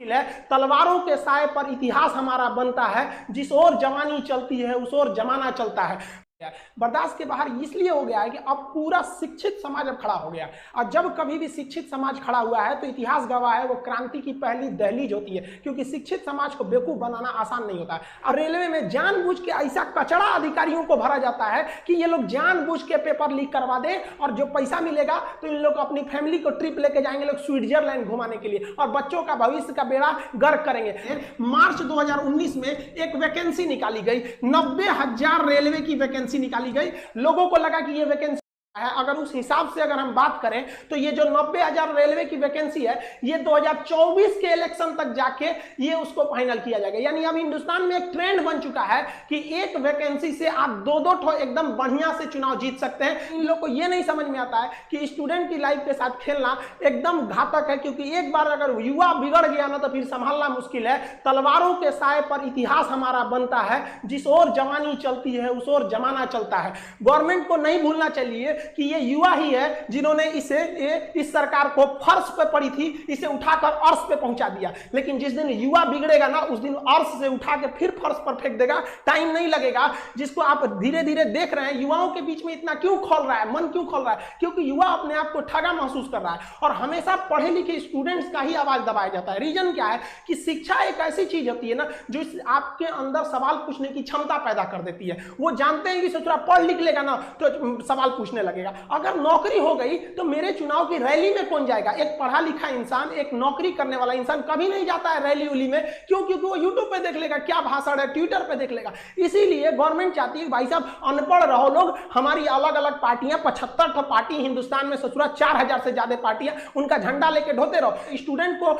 है। तलवारों के साए पर इतिहास हमारा बनता है, जिस ओर जवानी चलती है उस ओर जमाना चलता है। बर्दाश्त के बाहर इसलिए हो गया है कि अब पूरा शिक्षित समाज अब खड़ा हो गया, और जब कभी भी शिक्षित समाज खड़ा हुआ है तो इतिहास गवाह है वो क्रांति की पहली दहलीज होती है, क्योंकि शिक्षित समाज को बेवकूफ बनाना आसान नहीं होता है। और रेलवे में जानबूझ के ऐसा कचरा अधिकारियों को भरा जाता है कि ये लोग जानबूझ के पेपर लीक करवा दे, और जो पैसा मिलेगा तो इन लोग अपनी फैमिली को ट्रिप लेके जाएंगे लोग स्विट्जरलैंड घुमाने के लिए, और बच्चों का भविष्य का बेड़ा गर्क करेंगे। मार्च 2019 में एक वैकेंसी निकाली गई, 90,000 रेलवे की वैकेंसी निकाली गई। लोगों को लगा कि ये वैकेंसी है, अगर उस हिसाब से अगर हम बात करें तो ये जो 90,000 रेलवे की वैकेंसी है ये 2024 के इलेक्शन तक जाके ये उसको फाइनल किया जाएगा। यानी अब हिंदुस्तान में एक ट्रेंड बन चुका है कि एक वैकेंसी से आप दो एकदम बढ़िया से चुनाव जीत सकते हैं। इन लोग को ये नहीं समझ में आता है कि स्टूडेंट की लाइफ के साथ खेलना एकदम घातक है, क्योंकि एक बार अगर युवा बिगड़ गया ना तो फिर संभालना मुश्किल है। तलवारों के साए पर इतिहास हमारा बनता है, जिस ओर जवानी चलती है उस ओर जमाना चलता है। गवर्नमेंट को नहीं भूलना चाहिए कि ये युवा ही है जिन्होंने इस सरकार को फर्श पे पड़ी थी, इसे उठाकर अर्श पे पहुंचा दिया। लेकिन जिस दिन युवा बिगड़ेगा ना उस दिन अर्श से उठा के फिर फर्श पर फेंक देगा, टाइम नहीं लगेगा। जिसको आप धीरे धीरे देख रहे हैं, युवाओं के बीच में इतना क्यों खोल रहा है, मन क्यों खोल रहा है? क्योंकि युवा अपने आप को ठगा महसूस कर रहा है, और हमेशा पढ़े लिखे स्टूडेंट्स का ही आवाज दबाया जाता है। रीजन क्या है कि शिक्षा एक ऐसी चीज होती है ना जो आपके अंदर सवाल पूछने की क्षमता पैदा कर देती है। वो जानते हैं कि सोचो पढ़ लिख लेगा ना तो सवाल पूछने लगेगा। अगर नौकरी हो गई तो मेरे चुनाव की रैली में कौन जाएगा? एक पढ़ा लिखा इंसान, एक नौकरी करने वाला इंसान कभी नहीं जाता है रैली उली में। क्यों? क्योंकि वो यूट्यूब पे देख लेगा क्या भाषण है, ट्विटर पे देख लेगा। इसीलिए गवर्नमेंट चाहती है भाई साहब अनपढ़ रहो लोग, हमारी अलग अलग पार्टियां 75 पार्टी हिंदुस्तान में, ससुरा 4,000 से ज्यादा पार्टियां, उनका झंडा लेके ढोते रहो। स्टूडेंट को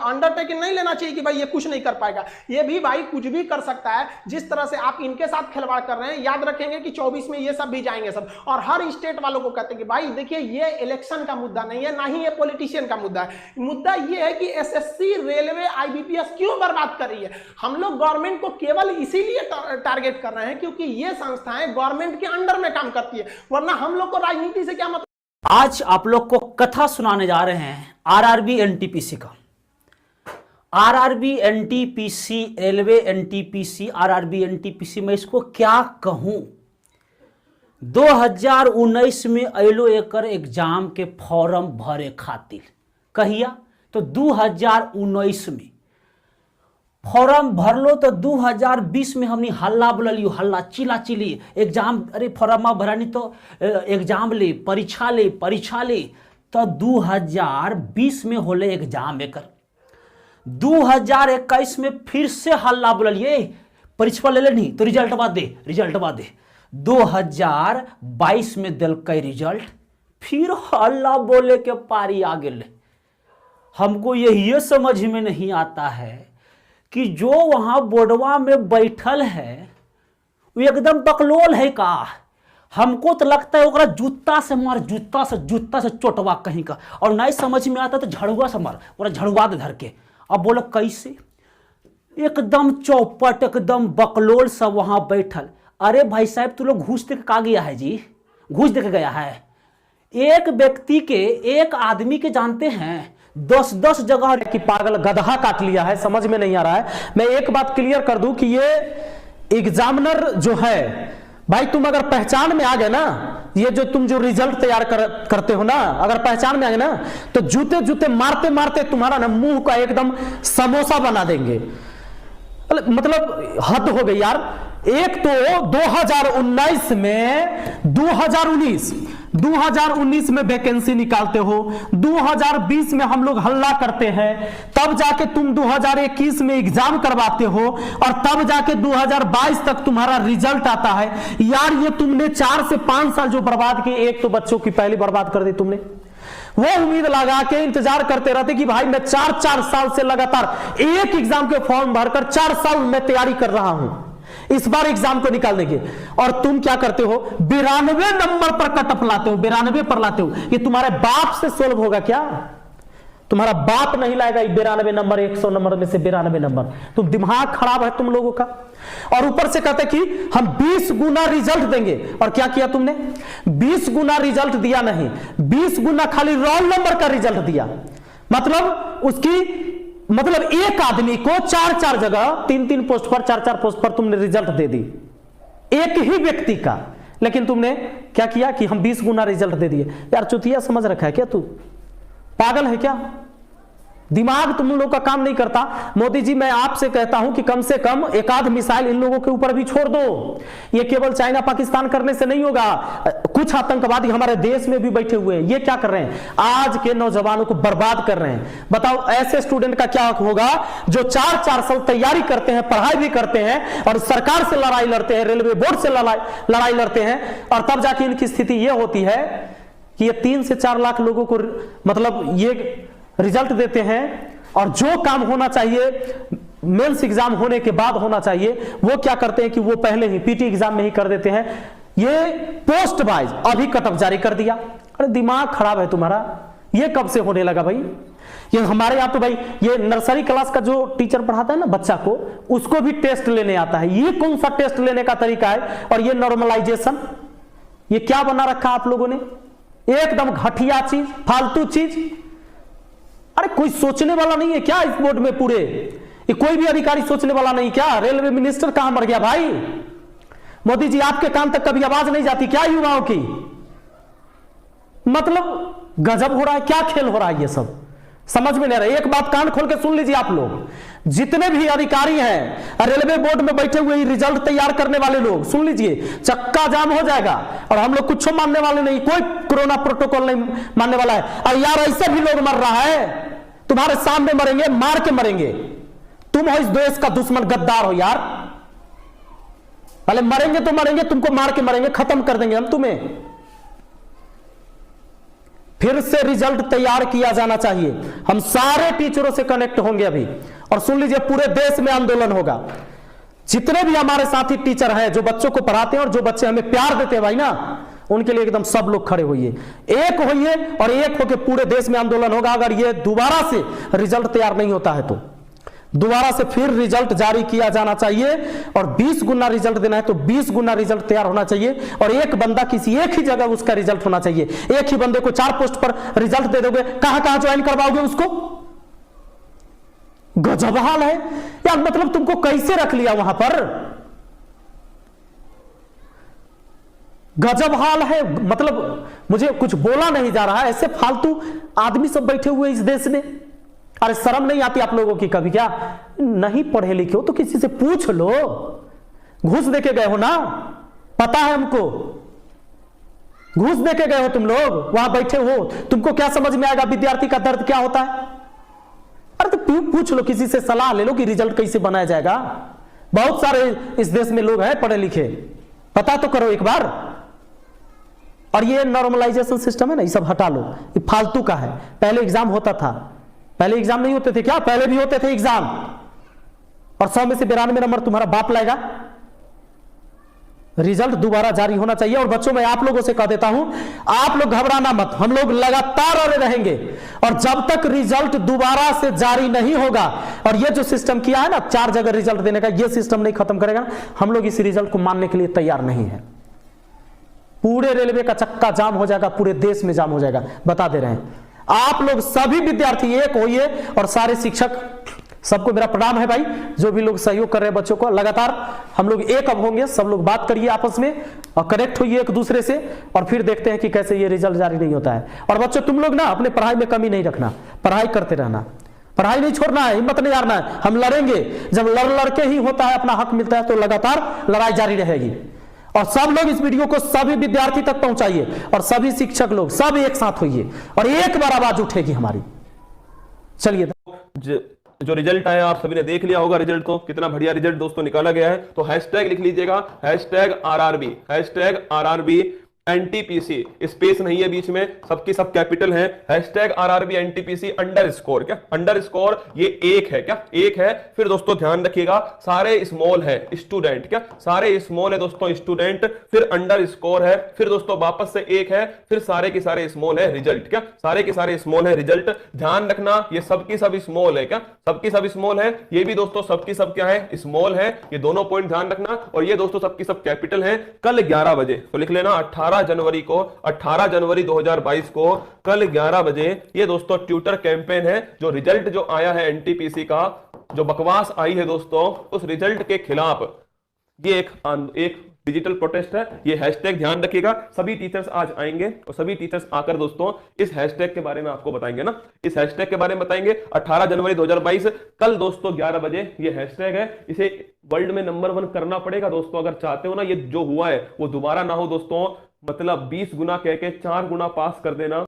अंडरटेकिंग नहीं लेना चाहिए कि भाई ये कुछ नहीं कर पाएगा। ये भी भाई कुछ भी कर सकता है। जिस तरह से आप इनके साथ खिलवाड़ कर रहे हैं, याद रखेंगे कि 24 में ये सब भी जाएंगे सब। और हर स्टेट वालों को कहते हैं कि भाई देखिए ये इलेक्शन का मुद्दा नहीं है, ना ही ये पॉलिटिशियन का मुद्दा है। मुद्दा ये है कि एसएससी, रेलवे, आईबीपीएस क्यों बर्बाद कर रही है। हम लोग गवर्नमेंट को केवल इसीलिए टारगेट कर रहे हैं क्योंकि ये संस्थाएं गवर्नमेंट के अंडर में काम करती है, वरना हम लोग को राजनीति से क्या मतलब। आज आप लोग को कथा सुनाने जा रहे हैं आरआरबी एनटीपीसी का। RRB NTPC, railway NTPC, RRB NTPC, मैं इसको क्या कहूं। 2019 में अलो एकर एग्जाम के फॉर्म भरे खातिर कहिया तो 2019 में फॉर्म भर लो तो 2020 में हमने हल्ला बोलियो, हल्ला चिल्ला चिल्ली एग्जाम, अरे फॉर्म भरानी तो एग्जाम ले, परीक्षा ले तो 2020 में होले एग्जाम एकर। 2021 में फिर से हल्ला बोलिए परीक्षा ले लेनी तो रिजल्ट बाद दे। 2022 में दिलकई रिजल्ट, फिर हल्ला बोले के पारी आ गए। हमको यही समझ में नहीं आता है कि जो वहां बोर्डवा में बैठल है वो एकदम बकलोल है का। हमको तो लगता है ओकरा जूता से मार, जूता से चोटवा कहीं का, और नहीं समझ में आता तो झड़ुआ से मार, ओकरा झड़ुआ दे धर के। अब बोलो कैसे? एकदम चौपट, एकदम बकलोल सब वहां बैठल। अरे भाई साहब तू लोग घूस दे के कहा गया है जी? घूस दे के गया है। एक व्यक्ति के, एक आदमी के जानते हैं 10-10 जगह कि पागल गधा काट लिया है, समझ में नहीं आ रहा है। मैं एक बात क्लियर कर दूं कि ये एग्जामिनर जो है भाई, तुम अगर पहचान में आ गए ना, ये जो तुम जो रिजल्ट तैयार करते हो ना, अगर पहचान में आ गए ना तो जूते मारते मारते तुम्हारा ना मुंह का एकदम समोसा बना देंगे। मतलब हद हो गई यार। एक तो 2019 में वैकेंसी निकालते हो, 2020 में हम लोग हल्ला करते हैं, तब जाके तुम 2021 में एग्जाम करवाते हो, और तब जाके 2022 तक तुम्हारा रिजल्ट आता है। यार ये तुमने 4 से 5 साल जो बर्बाद किए, एक तो बच्चों की पहली बर्बाद कर दी तुमने। वो उम्मीद लगा के इंतजार करते रहते कि भाई मैं 4 साल से लगातार एक एग्जाम के फॉर्म भरकर 4 साल में तैयारी कर रहा हूं इस बार एग्जाम को निकालने के, और तुम क्या करते हो? 92 नंबर पर कटअप लाते हो, 92 पर लाते हो। ये तुम्हारे बाप से सोल्व होगा क्या? तुम्हारा बाप नहीं लाएगा 92 नंबर, 100 नंबर में से 92 नंबर। तुम दिमाग खराब है तुम लोगों का। और ऊपर से कहते कि हम 20 गुना रिजल्ट देंगे, और क्या किया तुमने? 20 गुना रिजल्ट दिया नहीं, 20 गुना खाली रोल नंबर का रिजल्ट दिया। मतलब उसकी मतलब एक आदमी को 4-4 जगह 3-3 पोस्ट पर 4-4 पोस्ट पर तुमने रिजल्ट दे दी, एक ही व्यक्ति का। लेकिन तुमने क्या किया कि हम 20 गुना रिजल्ट दे दिए। यार चुतिया समझ रखा है क्या तू? पागल है क्या? दिमाग तुम लोगों का काम नहीं करता। मोदी जी, मैं आपसे कहता हूं कि कम से कम एक आध मिसाइल इन लोगों के ऊपर भी छोड़ दो। ये केवल चाइना पाकिस्तान करने से नहीं होगा, कुछ आतंकवादी हमारे देश में भी बैठे हुए हैं। ये क्या कर रहे हैं? आज के नौजवानों को बर्बाद कर रहे हैं। बताओ ऐसे स्टूडेंट का क्या होगा जो 4-4 साल तैयारी करते हैं, पढ़ाई भी करते हैं और सरकार से लड़ाई लड़ते हैं, रेलवे बोर्ड से लड़ाई लड़ते हैं, और तब जाके इनकी स्थिति यह होती है कि ये 3 से 4 लाख लोगों को मतलब ये रिजल्ट देते हैं, और जो काम होना चाहिए मेंस एग्जाम होने के बाद होना चाहिए वो क्या करते हैं कि वो पहले ही पीटी एग्जाम में ही कर देते हैं। ये पोस्ट वाइज अभी कट ऑफ जारी कर दिया। अरे दिमाग खराब है तुम्हारा। ये कब से होने लगा भाई? ये हमारे यहाँ तो भाई ये नर्सरी क्लास का जो टीचर पढ़ाता है ना बच्चा को, उसको भी टेस्ट लेने आता है। ये कौन सा टेस्ट लेने का तरीका है? और ये नॉर्मलाइजेशन, ये क्या बना रखा आप लोगों ने? एकदम घटिया चीज, फालतू चीज। अरे कोई सोचने वाला नहीं है क्या इस बोर्ड में? पूरे ये कोई भी अधिकारी सोचने वाला नहीं क्या? रेलवे मिनिस्टर कहां मर गया भाई? मोदी जी, आपके कान तक कभी आवाज नहीं जाती क्या युवाओं की? मतलब गजब हो रहा है। क्या खेल हो रहा है? ये सब समझ में नहीं रहा। एक बात कान खोल के सुन लीजिए आप लोग, जितने भी अधिकारी हैं रेलवे बोर्ड में बैठे हुए रिजल्ट तैयार करने वाले लोग, सुन लीजिए, चक्का जाम हो जाएगा। और हम लोग कुछ मानने वाले नहीं, कोई कोरोना प्रोटोकॉल नहीं मानने वाला है। और यार ऐसे भी लोग मर रहा है, तुम्हारे सामने मरेंगे, मार के मरेंगे। तुम हो इस देश का दुश्मन, गद्दार हो यार। पहले मरेंगे तो मरेंगे, तुमको मार के मरेंगे, खत्म कर देंगे हम तुम्हें। फिर से रिजल्ट तैयार किया जाना चाहिए। हम सारे टीचरों से कनेक्ट होंगे अभी, और सुन लीजिए पूरे देश में आंदोलन होगा। जितने भी हमारे साथी टीचर हैं जो बच्चों को पढ़ाते हैं और जो बच्चे हमें प्यार देते हैं भाई ना, उनके लिए एकदम सब लोग खड़े होइए, एक होइए, और एक होके पूरे देश में आंदोलन होगा। अगर ये दोबारा से रिजल्ट तैयार नहीं होता है तो दोबारा से फिर रिजल्ट जारी किया जाना चाहिए, और 20 गुना रिजल्ट देना है तो 20 गुना रिजल्ट तैयार होना चाहिए। और एक बंदा किसी एक ही जगह उसका रिजल्ट होना चाहिए। एक ही बंदे को 4 पोस्ट पर रिजल्ट दे दोगे, कहां कहां ज्वाइन करवाओगे उसको? गजब हाल है यार। मतलब तुमको कैसे रख लिया वहां पर? गजब हाल है। मतलब मुझे कुछ बोला नहीं जा रहा है। ऐसे फालतू आदमी सब बैठे हुए इस देश में। अरे शर्म नहीं आती आप लोगों की कभी? क्या नहीं पढ़े लिखे हो तो किसी से पूछ लो। घूस देके गए हो ना, पता है हमको। घूस देके गए हो तुम लोग, वहां बैठे हो, तुमको क्या समझ में आएगा विद्यार्थी का दर्द क्या होता है? अरे तो पूछ लो, किसी से सलाह ले लो कि रिजल्ट कैसे बनाया जाएगा। बहुत सारे इस देश में लोग हैं पढ़े लिखे, पता तो करो एक बार। और ये नॉर्मलाइजेशन सिस्टम है ना, ये सब हटा लो, ये फालतू का है। पहले एग्जाम होता था, पहले एग्जाम नहीं होते थे क्या? पहले भी होते थे एग्जाम, और 100 में से 92 नंबर तुम्हारा बाप लाएगा। रिजल्ट दोबारा जारी होना चाहिए। और बच्चों, मैं आप लोगों से कह देता हूं, आप लोग घबराना मत, हम लोग लगातार अड़े रहेंगे। और जब तक रिजल्ट दोबारा से जारी नहीं होगा, और ये जो सिस्टम किया है ना 4 जगह रिजल्ट देने का, ये सिस्टम नहीं खत्म करेगा, हम लोग इस रिजल्ट को मानने के लिए तैयार नहीं है। पूरे रेलवे का चक्का जाम हो जाएगा, पूरे देश में जाम हो जाएगा, बता दे रहे हैं। आप लोग सभी विद्यार्थी एक होइए, और सारे शिक्षक सबको मेरा प्रणाम है भाई। जो भी लोग सहयोग कर रहे हैं बच्चों को, लगातार हम लोग एक अब होंगे, सब लोग बात करिए आपस में और कनेक्ट होइए एक दूसरे से, और फिर देखते हैं कि कैसे ये रिजल्ट जारी नहीं होता है। और बच्चों, तुम लोग ना अपने पढ़ाई में कमी नहीं रखना, पढ़ाई करते रहना, पढ़ाई नहीं छोड़ना है, हिम्मत नहीं हारना है। हम लड़ेंगे, जब लड़ के ही होता है, अपना हक मिलता है, तो लगातार लड़ाई जारी रहेगी। और सब लोग इस वीडियो को सभी विद्यार्थी तक पहुंचाइए, और सभी शिक्षक लोग सब एक साथ होइए, और एक बार आवाज उठेगी हमारी। चलिए, जो रिजल्ट आया आप सभी ने देख लिया होगा रिजल्ट को, कितना बढ़िया रिजल्ट दोस्तों निकाला गया है। तो हैशटैग लिख लीजिएगा, #RRB NTPC, स्पेस नहीं है बीच में, सबकी सब कैपिटल है। #RRB NTPC अंडरस्कोर, क्या अंडरस्कोर, ये एक है, क्या एक है। फिर दोस्तों ध्यान रखिएगा, सारे स्मॉल है, स्टूडेंट, क्या सारे स्मॉल है दोस्तों, स्टूडेंट, फिर अंडरस्कोर है, फिर दोस्तों वापस से एक है, फिर सारे के सारे स्मॉल है, रिजल्ट, क्या सारे के सारे स्मॉल है, रिजल्ट। ध्यान रखना, ये सबकी सब स्मॉल है, क्या सबकी सब स्मॉल है। ये भी दोस्तों सबकी सब क्या है, स्मॉल है। ये दोनों पॉइंट ध्यान रखना। और ये दोस्तों सबकी सब कैपिटल है। कल 11 बजे, तो लिख लेना 18 जनवरी को 18 जनवरी 2022 को कल 11 बजे ये दोस्तों ट्विटर कैंपेन है। जो रिजल्ट जो आया है एनटीपीसी का, जो बकवास आई है दोस्तों, उस रिजल्ट के खिलाफ ये एक डिजिटल प्रोटेस्ट है। ये हैशटैग ध्यान रखिएगा, सभी टीचर्स आज आएंगे और सभी टीचर्स आकर दोस्तों इस हैशटैग के बारे में आपको बताएंगे ना, इस हैशटैग के बारे में बताएंगे। 18 जनवरी 2022 कल दोस्तों 11 बजे ये हैशटैग है, इसे वर्ल्ड में नंबर 1 करना पड़ेगा दोस्तों। अगर चाहते हो ना ये जो हुआ है वो दोबारा ना हो दोस्तों, मतलब 20 गुना कह के 4 गुना पास कर देना।